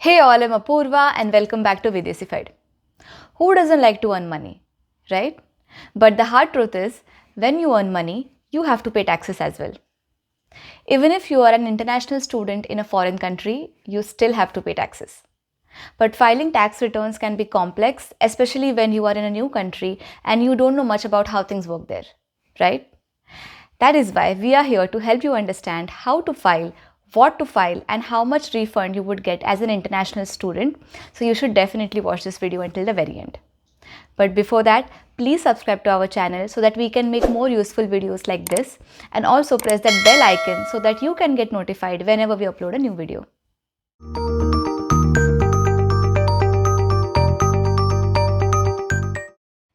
Hey all, I'm Apurva and welcome back to Videsified. Who doesn't like to earn money, right? But the hard truth is, when you earn money, you have to pay taxes as well. Even if you are an international student in a foreign country, you still have to pay taxes. But filing tax returns can be complex, especially when you are in a new country and you don't know much about how things work there, right? That is why we are here to help you understand how to file, what to file, and how much refund you would get as an international student. So you should definitely watch this video until the very end. But before that, please subscribe to our channel so that we can make more useful videos like this, and also press that bell icon so that you can get notified whenever we upload a new video.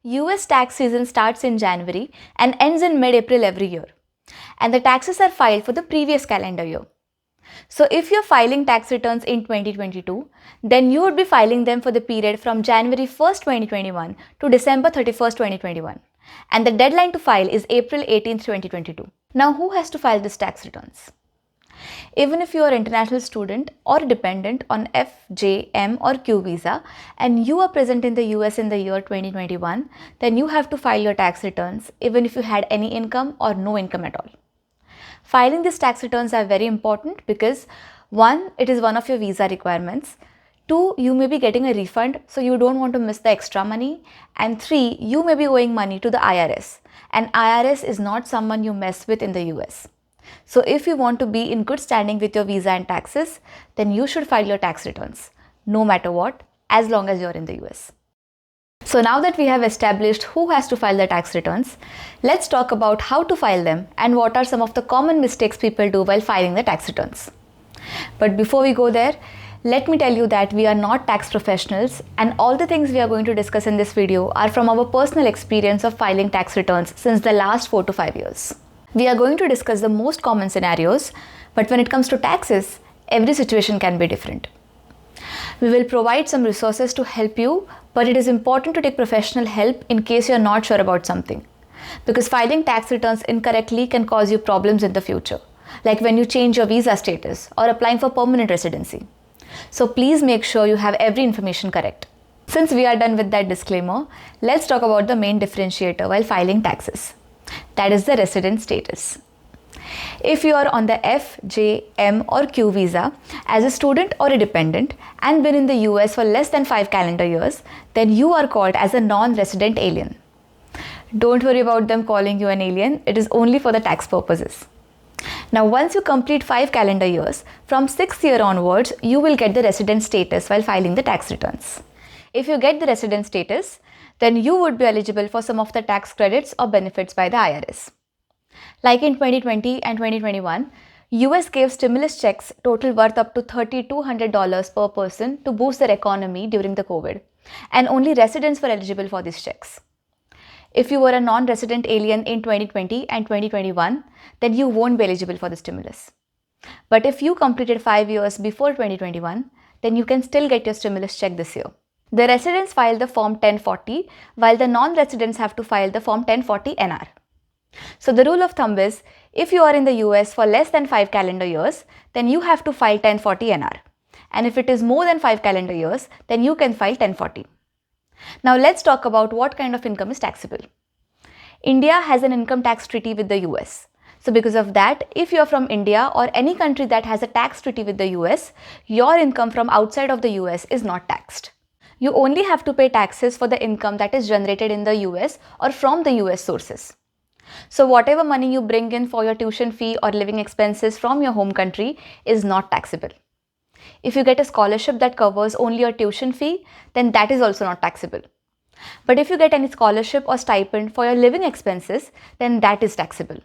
US tax season starts in January and ends in mid-April every year, and the taxes are filed for the previous calendar year. So if you're filing tax returns in 2022, then you would be filing them for the period from January 1st, 2021 to December 31st, 2021. And the deadline to file is April 18th, 2022. Now, who has to file these tax returns? Even if you are an international student or dependent on F, J, M or Q visa and you are present in the US in the year 2021, then you have to file your tax returns even if you had any income or no income at all. Filing these tax returns are very important because 1. It is one of your visa requirements. 2. You may be getting a refund, so you don't want to miss the extra money. And 3. You may be owing money to the IRS, and IRS is not someone you mess with in the US. So if you want to be in good standing with your visa and taxes, then you should file your tax returns, no matter what, as long as you're in the US. So now that we have established who has to file the tax returns, let's talk about how to file them and what are some of the common mistakes people do while filing the tax returns. But before we go there, let me tell you that we are not tax professionals and all the things we are going to discuss in this video are from our personal experience of filing tax returns since the last 4 to 5 years. We are going to discuss the most common scenarios, but when it comes to taxes, every situation can be different. We will provide some resources to help you, but it is important to take professional help in case you're not sure about something. Because filing tax returns incorrectly can cause you problems in the future, like when you change your visa status or applying for permanent residency. So please make sure you have every information correct. Since we are done with that disclaimer, let's talk about the main differentiator while filing taxes. That is the resident status. If you are on the F, J, M or Q visa as a student or a dependent and been in the US for less than 5 calendar years, then you are called as a non-resident alien. Don't worry about them calling you an alien, it is only for the tax purposes. Now once you complete 5 calendar years, from 6th year onwards, you will get the resident status while filing the tax returns. If you get the resident status, then you would be eligible for some of the tax credits or benefits by the IRS. Like in 2020 and 2021, US gave stimulus checks total worth up to $3,200 per person to boost their economy during the COVID, and only residents were eligible for these checks. If you were a non-resident alien in 2020 and 2021, then you won't be eligible for the stimulus. But if you completed 5 years before 2021, then you can still get your stimulus check this year. The residents file the Form 1040, while the non-residents have to file the Form 1040 NR. So the rule of thumb is, if you are in the US for less than 5 calendar years, then you have to file 1040 NR. And if it is more than 5 calendar years, then you can file 1040. Now let's talk about what kind of income is taxable. India has an income tax treaty with the US. So because of that, if you are from India or any country that has a tax treaty with the US, your income from outside of the US is not taxed. You only have to pay taxes for the income that is generated in the US or from the US sources. So whatever money you bring in for your tuition fee or living expenses from your home country is not taxable. If you get a scholarship that covers only your tuition fee, then that is also not taxable. But if you get any scholarship or stipend for your living expenses, then that is taxable.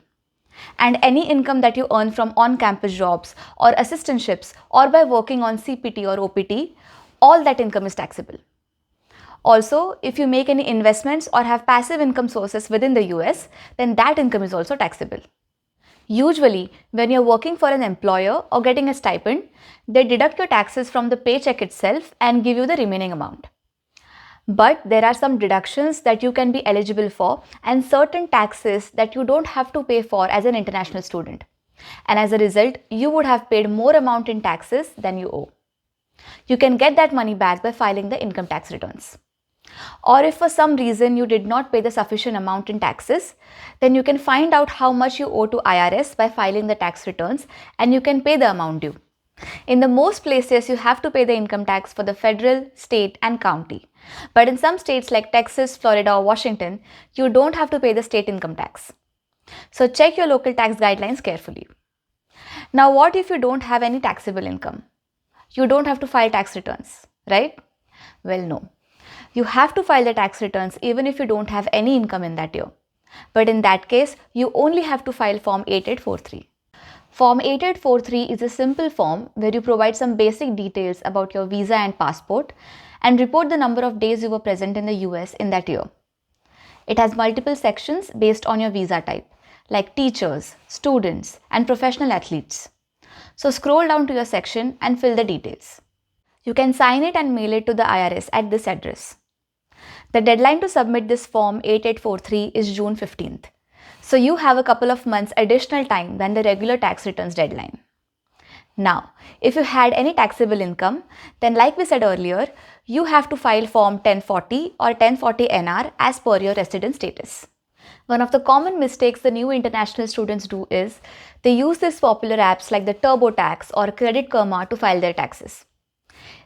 And any income that you earn from on-campus jobs or assistantships or by working on CPT or OPT, all that income is taxable. Also, if you make any investments or have passive income sources within the US, then that income is also taxable. Usually, when you're working for an employer or getting a stipend, they deduct your taxes from the paycheck itself and give you the remaining amount. But there are some deductions that you can be eligible for and certain taxes that you don't have to pay for as an international student. And as a result, you would have paid more amount in taxes than you owe. You can get that money back by filing the income tax returns. Or if for some reason you did not pay the sufficient amount in taxes, then you can find out how much you owe to IRS by filing the tax returns, and you can pay the amount due. In the most places, you have to pay the income tax for the federal, state and county. But in some states like Texas, Florida or Washington, you don't have to pay the state income tax. So check your local tax guidelines carefully. Now what if you don't have any taxable income? You don't have to file tax returns, right? Well, no. You have to file the tax returns even if you don't have any income in that year. But in that case, you only have to file Form 8843. Form 8843 is a simple form where you provide some basic details about your visa and passport and report the number of days you were present in the US in that year. It has multiple sections based on your visa type, like teachers, students, and professional athletes. So scroll down to your section and fill the details. You can sign it and mail it to the IRS at this address. The deadline to submit this Form 8843 is June 15th. So you have a couple of months additional time than the regular tax returns deadline. Now, if you had any taxable income, then like we said earlier, you have to file Form 1040 or 1040 NR as per your resident status. One of the common mistakes the new international students do is they use these popular apps like the TurboTax or Credit Karma to file their taxes.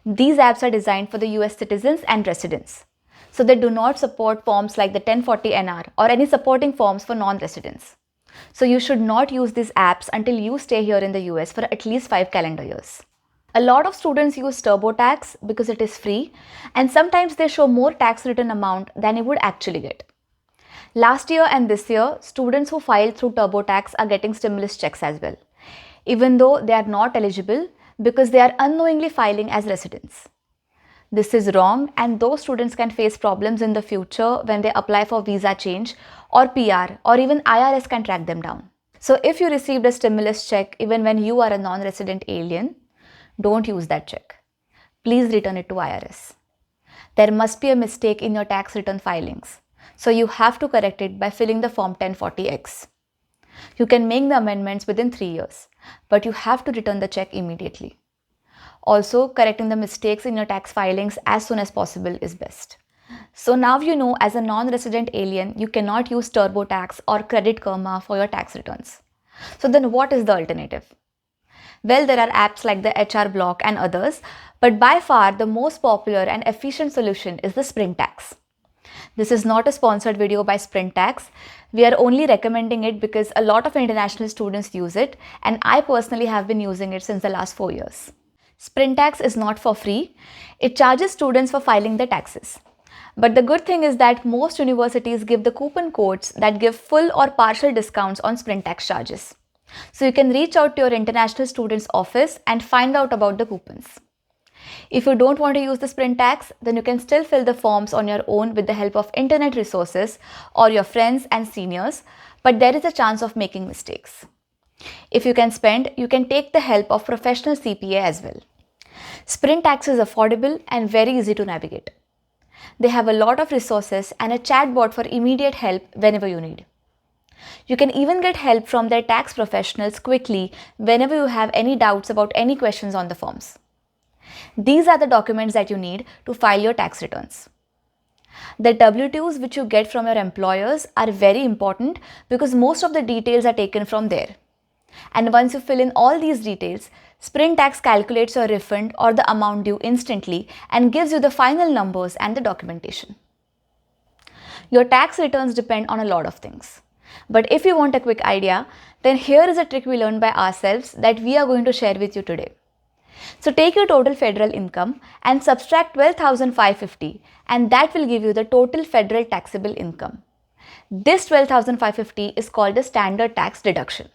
These apps are designed for the US citizens and residents. So they do not support forms like the 1040 NR or any supporting forms for non-residents. So you should not use these apps until you stay here in the US for at least 5 calendar years. A lot of students use TurboTax because it is free, and sometimes they show more tax return amount than you would actually get. Last year and this year, students who filed through TurboTax are getting stimulus checks as well, even though they are not eligible because they are unknowingly filing as residents. This is wrong, and those students can face problems in the future when they apply for visa change or PR, or even IRS can track them down. So if you received a stimulus check even when you are a non-resident alien, don't use that check. Please return it to IRS. There must be a mistake in your tax return filings, so you have to correct it by filling the Form 1040X. You can make the amendments within 3 years, but you have to return the check immediately. Also, correcting the mistakes in your tax filings as soon as possible is best. So now you know, as a non-resident alien, you cannot use TurboTax or Credit Karma for your tax returns. So then what is the alternative? Well, there are apps like the HR Block and others, but by far the most popular and efficient solution is the Sprint Tax. This is not a sponsored video by Sprint Tax. We are only recommending it because a lot of international students use it, and I personally have been using it since the last 4 years. Sprint Tax is not for free. It charges students for filing their taxes. But the good thing is that most universities give the coupon codes that give full or partial discounts on Sprint Tax charges. So you can reach out to your international students office and find out about the coupons. If you don't want to use the Sprint Tax, then you can still fill the forms on your own with the help of internet resources or your friends and seniors, but there is a chance of making mistakes. If you can spend, you can take the help of professional CPA as well. Sprint Tax is affordable and very easy to navigate. They have a lot of resources and a chatbot for immediate help whenever you need. You can even get help from their tax professionals quickly whenever you have any doubts about any questions on the forms. These are the documents that you need to file your tax returns. The W-2s which you get from your employers are very important because most of the details are taken from there. And once you fill in all these details, Sprint Tax calculates your refund or the amount due instantly and gives you the final numbers and the documentation. Your tax returns depend on a lot of things. But if you want a quick idea, then here is a trick we learned by ourselves that we are going to share with you today. So take your total federal income and subtract 12,550, and that will give you the total federal taxable income. This 12,550 is called the standard tax deduction.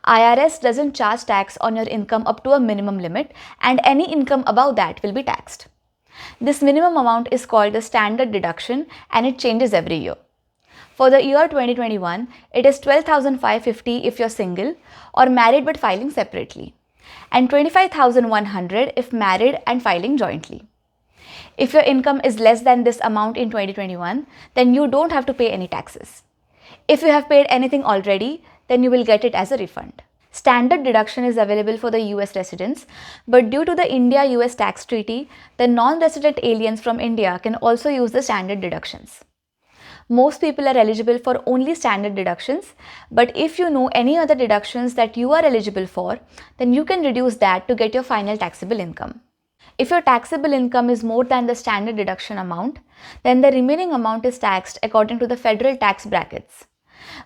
IRS doesn't charge tax on your income up to a minimum limit, and any income above that will be taxed. This minimum amount is called the standard deduction, and it changes every year. For the year 2021, it is 12,550 if you're single or married but filing separately, and 25,100 if married and filing jointly. If your income is less than this amount in 2021, then you don't have to pay any taxes. If you have paid anything already, then you will get it as a refund. Standard deduction is available for the US residents, but due to the India-US tax treaty, the non-resident aliens from India can also use the standard deductions. Most people are eligible for only standard deductions, but if you know any other deductions that you are eligible for, then you can reduce that to get your final taxable income. If your taxable income is more than the standard deduction amount, then the remaining amount is taxed according to the federal tax brackets.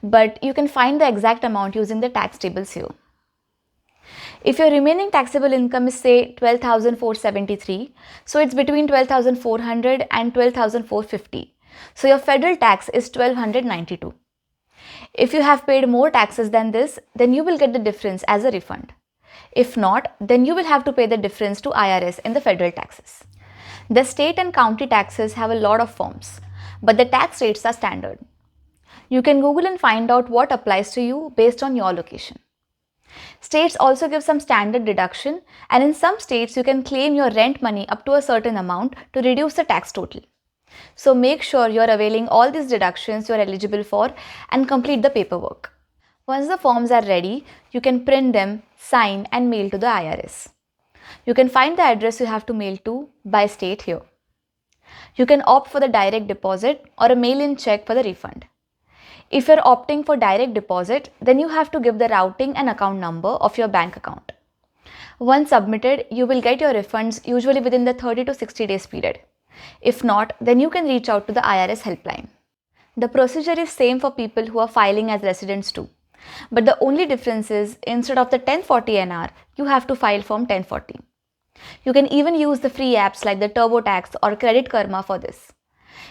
But you can find the exact amount using the tax tables here. If your remaining taxable income is say 12,473, so it's between 12,400 and 12,450. So your federal tax is 1,292. If you have paid more taxes than this, then you will get the difference as a refund. If not, then you will have to pay the difference to IRS in the federal taxes. The state and county taxes have a lot of forms, but the tax rates are standard. You can Google and find out what applies to you based on your location. States also give some standard deduction, and in some states you can claim your rent money up to a certain amount to reduce the tax total. So make sure you are availing all these deductions you are eligible for and complete the paperwork. Once the forms are ready, you can print them, sign and mail to the IRS. You can find the address you have to mail to by state here. You can opt for the direct deposit or a mail-in check for the refund. If you're opting for direct deposit, then you have to give the routing and account number of your bank account. Once submitted, you will get your refunds usually within the 30 to 60 days period. If not, then you can reach out to the IRS helpline. The procedure is same for people who are filing as residents too. But the only difference is instead of the 1040 NR, you have to file Form 1040. You can even use the free apps like the TurboTax or Credit Karma for this.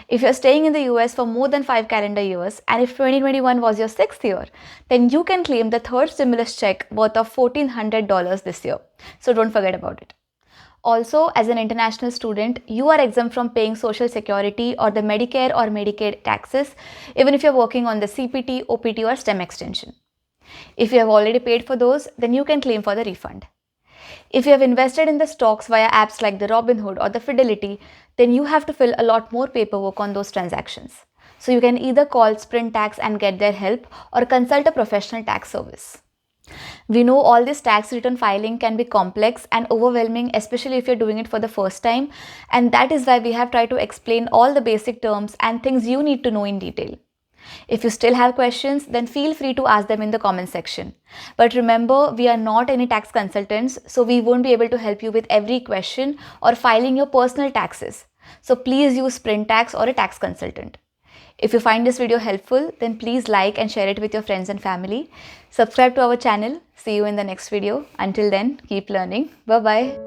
If you're staying in the US for more than 5 calendar years and if 2021 was your 6th year, then you can claim the third stimulus check worth of $1,400 this year. So don't forget about it. Also, as an international student, you are exempt from paying Social Security or the Medicare or Medicaid taxes, even if you're working on the CPT, OPT or STEM extension. If you have already paid for those, then you can claim for the refund. If you have invested in the stocks via apps like the Robinhood or the Fidelity, then you have to fill a lot more paperwork on those transactions. So you can either call Sprint Tax and get their help or consult a professional tax service. We know all this tax return filing can be complex and overwhelming, especially if you're doing it for the first time, and that is why we have tried to explain all the basic terms and things you need to know in detail. If you still have questions, then feel free to ask them in the comment section. But remember, we are not any tax consultants, so we won't be able to help you with every question or filing your personal taxes. So please use Sprint Tax or a tax consultant. If you find this video helpful, then please like and share it with your friends and family. Subscribe to our channel. See you in the next video. Until then, keep learning. Bye-bye.